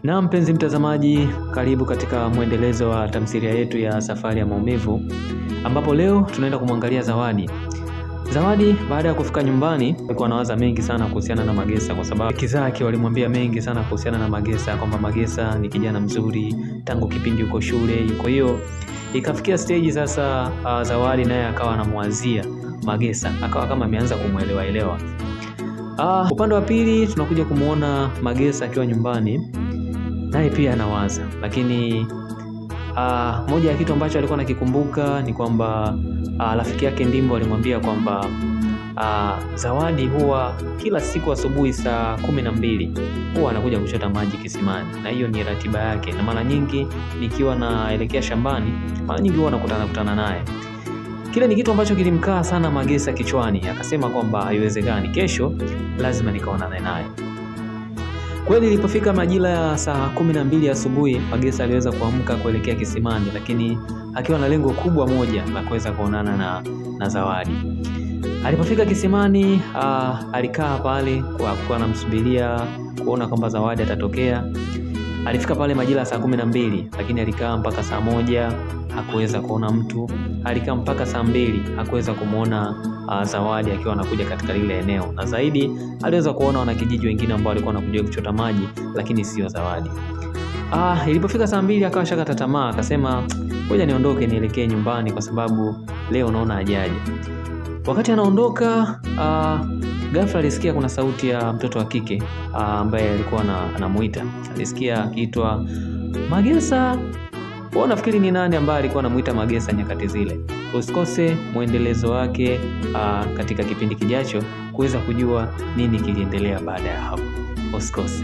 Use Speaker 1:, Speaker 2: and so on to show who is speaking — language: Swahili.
Speaker 1: Na mpenzi mtazamaji, karibu katika mwendelezo wa tamthilia yetu ya Safari ya Maumivu, ambapo leo tunaenda kumwangalia Zawadi. Zawadi baada ya kufika nyumbani alikuwa anawaza mengi sana kuhusiana na Magesa, kwa sababu rafiki zake walimwambia mengi sana kuhusiana na Magesa, kwamba Magesa ni kijana mzuri tangu kipindi yuko shule. Kwa hiyo ikafikia stage sasa Zawadi naye akawa anamwazia Magesa, akawa kama ameanza kumuelewa. Upande wa pili tunakuja kumuona Magesa akiwa nyumbani, naye pia anawaza, lakini moja ya kitu ambacho alikuwa anakikumbuka ni kwamba rafiki yake Ndimbo alimwambia kwamba Zawadi huwa kila siku asubuhi saa 12 huwa anakuja kuchota maji kisimani, na hiyo ni ratiba yake, na mara nyingi nikiwa naelekea shambani mara nyingi huwa nakutana naye. Kile ni kitu ambacho kilimkaa sana Magesa kichwani, akasema kwamba haiwezekani, kesho lazima nikaonane naye. Kweli ilipofika majira ya saa 12 asubuhi, Magesa aliweza kuamka kuelekea kisimani, lakini akiwa na lengo kubwa moja la kuweza kuonana na Zawadi. Alipofika kisimani, alikaa pale kwa kuwa anamsubiria kuona kwamba Zawadi atatokea. Alifika pale majira ya saa 12, lakini alikaa mpaka saa 1 hakuweza kuona mtu. Alikaa mpaka saa 2 hakuweza kumuona Zawadi akiwa anakuja katika lile eneo, na zaidi aliweza kuona wanakijiji wengine ambao walikuwa wanakuja kuchota maji, lakini sio Zawadi. Ilipofika saa 2 akawa shakata tamaa, akasema ngoja niondoke nielekee nyumbani kwa sababu leo naona hajaje. Wakati anaondoka, ghafla alisikia kuna sauti ya mtoto wa kike ambaye alikuwa anamuita. Alisikia akiitwa Magesa. Nafikiri ni nani ambaye alikuwa anamuita Magesa nyakati zile? Usikose mwendelezo wake katika kipindi kijacho kuweza kujua nini kiliendelea baada ya hapo. Usikose.